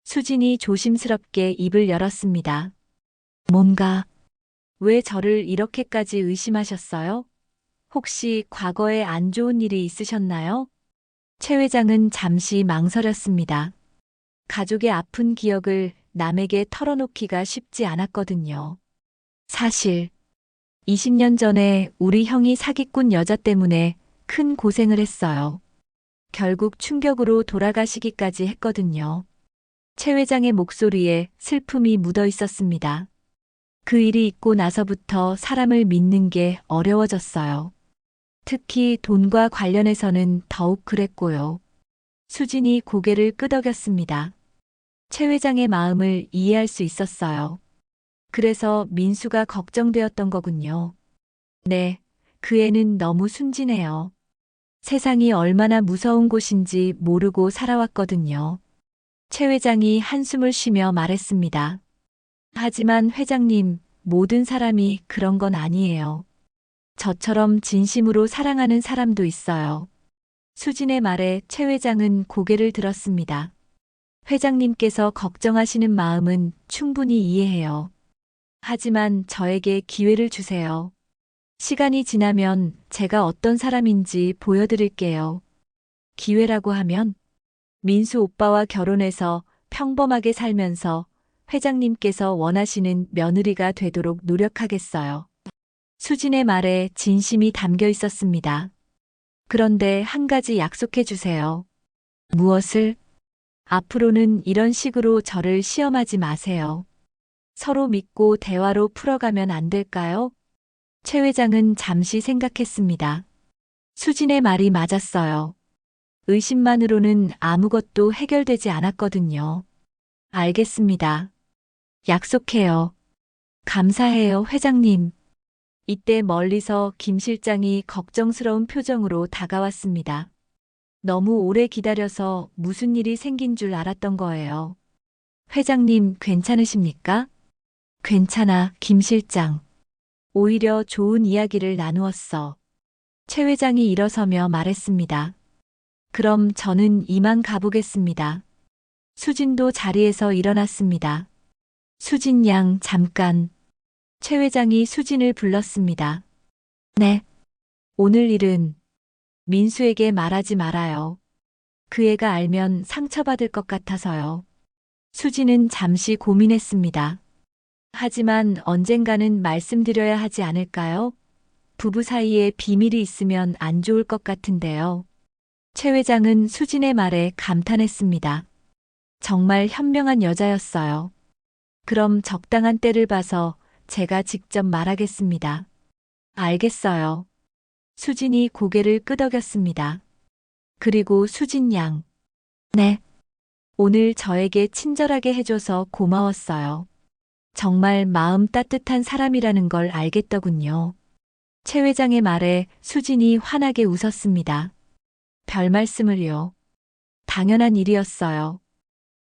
수진이 조심스럽게 입을 열었습니다. 뭔가, 왜 저를 이렇게까지 의심하셨어요? 혹시 과거에 안 좋은 일이 있으셨나요? 최 회장은 잠시 망설였습니다. 가족의 아픈 기억을 남에게 털어놓기가 쉽지 않았거든요. 사실, 20년 전에 우리 형이 사기꾼 여자 때문에 큰 고생을 했어요. 결국 충격으로 돌아가시기까지 했거든요. 최 회장의 목소리에 슬픔이 묻어 있었습니다. 그 일이 있고 나서부터 사람을 믿는 게 어려워졌어요. 특히 돈과 관련해서는 더욱 그랬고요. 수진이 고개를 끄덕였습니다. 최 회장의 마음을 이해할 수 있었어요. 그래서 민수가 걱정되었던 거군요. 네, 그 애는 너무 순진해요. 세상이 얼마나 무서운 곳인지 모르고 살아왔거든요. 최 회장이 한숨을 쉬며 말했습니다. 하지만 회장님, 모든 사람이 그런 건 아니에요. 저처럼 진심으로 사랑하는 사람도 있어요. 수진의 말에 최 회장은 고개를 들었습니다. 회장님께서 걱정하시는 마음은 충분히 이해해요. 하지만 저에게 기회를 주세요. 시간이 지나면 제가 어떤 사람인지 보여드릴게요. 기회라고 하면 민수 오빠와 결혼해서 평범하게 살면서 회장님께서 원하시는 며느리가 되도록 노력하겠어요. 수진의 말에 진심이 담겨 있었습니다. 그런데 한 가지 약속해 주세요. 무엇을? 앞으로는 이런 식으로 저를 시험하지 마세요. 서로 믿고 대화로 풀어가면 안 될까요? 최 회장은 잠시 생각했습니다. 수진의 말이 맞았어요. 의심만으로는 아무것도 해결되지 않았거든요. 알겠습니다. 약속해요. 감사해요, 회장님. 이때 멀리서 김 실장이 걱정스러운 표정으로 다가왔습니다. 너무 오래 기다려서 무슨 일이 생긴 줄 알았던 거예요. 회장님, 괜찮으십니까? 괜찮아, 김 실장. 오히려 좋은 이야기를 나누었어. 최 회장이 일어서며 말했습니다. 그럼 저는 이만 가보겠습니다. 수진도 자리에서 일어났습니다. 수진 양, 잠깐. 최 회장이 수진을 불렀습니다. 네. 오늘 일은 민수에게 말하지 말아요. 그 애가 알면 상처받을 것 같아서요. 수진은 잠시 고민했습니다. 하지만 언젠가는 말씀드려야 하지 않을까요? 부부 사이에 비밀이 있으면 안 좋을 것 같은데요. 최 회장은 수진의 말에 감탄했습니다. 정말 현명한 여자였어요. 그럼 적당한 때를 봐서 제가 직접 말하겠습니다. 알겠어요. 수진이 고개를 끄덕였습니다. 그리고 수진 양. 네. 오늘 저에게 친절하게 해줘서 고마웠어요. 정말 마음 따뜻한 사람이라는 걸 알겠더군요. 최 회장의 말에 수진이 환하게 웃었습니다. 별 말씀을요. 당연한 일이었어요.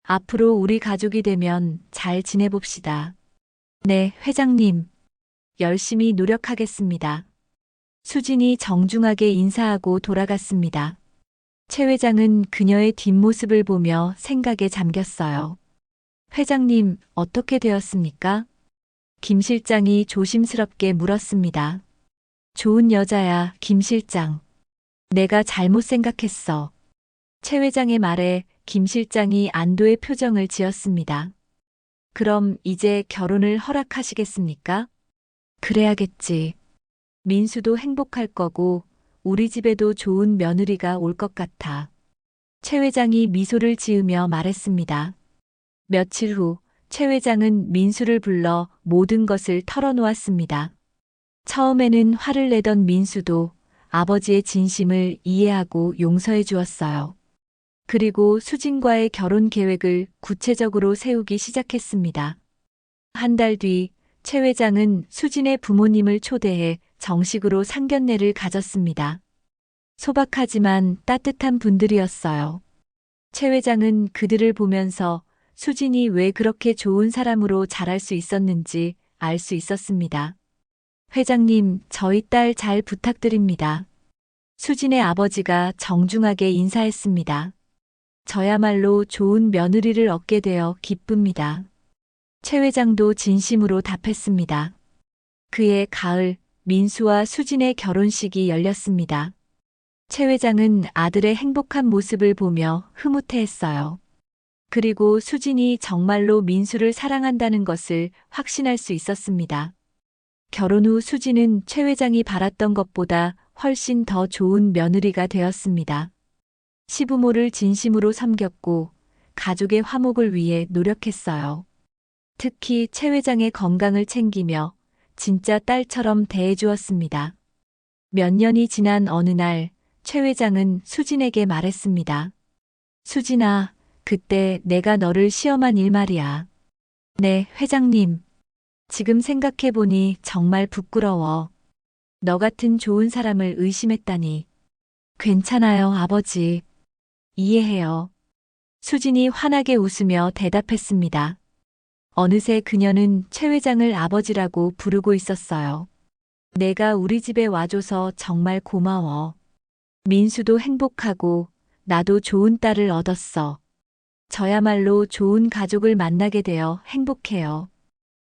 앞으로 우리 가족이 되면 잘 지내봅시다. 네, 회장님. 열심히 노력하겠습니다. 수진이 정중하게 인사하고 돌아갔습니다. 최 회장은 그녀의 뒷모습을 보며 생각에 잠겼어요. 회장님, 어떻게 되었습니까? 김 실장이 조심스럽게 물었습니다. 좋은 여자야, 김 실장. 내가 잘못 생각했어. 최 회장의 말에 김 실장이 안도의 표정을 지었습니다. 그럼 이제 결혼을 허락하시겠습니까? 그래야겠지. 민수도 행복할 거고 우리 집에도 좋은 며느리가 올 것 같아. 최 회장이 미소를 지으며 말했습니다. 며칠 후 최 회장은 민수를 불러 모든 것을 털어놓았습니다. 처음에는 화를 내던 민수도 아버지의 진심을 이해하고 용서해 주었어요. 그리고 수진과의 결혼 계획을 구체적으로 세우기 시작했습니다. 한 달 뒤 최 회장은 수진의 부모님을 초대해 정식으로 상견례를 가졌습니다. 소박하지만 따뜻한 분들이었어요. 최 회장은 그들을 보면서 수진이 왜 그렇게 좋은 사람으로 자랄 수 있었는지 알 수 있었습니다. 회장님, 저희 딸 잘 부탁드립니다. 수진의 아버지가 정중하게 인사했습니다. 저야말로 좋은 며느리를 얻게 되어 기쁩니다. 최 회장도 진심으로 답했습니다. 그해 가을, 민수와 수진의 결혼식이 열렸습니다. 최 회장은 아들의 행복한 모습을 보며 흐뭇해했어요. 그리고 수진이 정말로 민수를 사랑한다는 것을 확신할 수 있었습니다. 결혼 후 수진은 최 회장이 바랐던 것보다 훨씬 더 좋은 며느리가 되었습니다. 시부모를 진심으로 섬겼고 가족의 화목을 위해 노력했어요. 특히 최 회장의 건강을 챙기며 진짜 딸처럼 대해주었습니다. 몇 년이 지난 어느 날 최 회장은 수진에게 말했습니다. 수진아, 그때 내가 너를 시험한 일 말이야. 네, 회장님. 지금 생각해보니 정말 부끄러워. 너 같은 좋은 사람을 의심했다니. 괜찮아요, 아버지. 이해해요. 수진이 환하게 웃으며 대답했습니다. 어느새 그녀는 최 회장을 아버지라고 부르고 있었어요. 내가 우리 집에 와줘서 정말 고마워. 민수도 행복하고 나도 좋은 딸을 얻었어. 저야말로 좋은 가족을 만나게 되어 행복해요.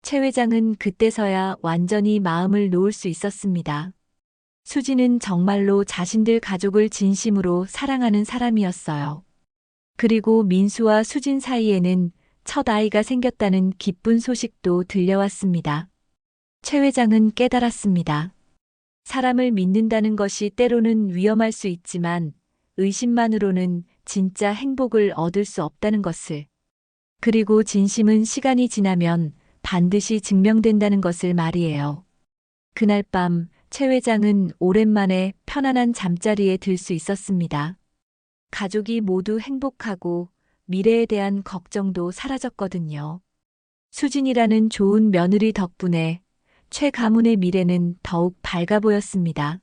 최 회장은 그때서야 완전히 마음을 놓을 수 있었습니다. 수진은 정말로 자신들 가족을 진심으로 사랑하는 사람이었어요. 그리고 민수와 수진 사이에는 첫 아이가 생겼다는 기쁜 소식도 들려왔습니다. 최 회장은 깨달았습니다. 사람을 믿는다는 것이 때로는 위험할 수 있지만 의심만으로는 진짜 행복을 얻을 수 없다는 것을. 그리고 진심은 시간이 지나면 반드시 증명된다는 것을 말이에요. 그날 밤 최 회장은 오랜만에 편안한 잠자리에 들 수 있었습니다. 가족이 모두 행복하고 미래에 대한 걱정도 사라졌거든요. 수진이라는 좋은 며느리 덕분에 최 가문의 미래는 더욱 밝아 보였습니다.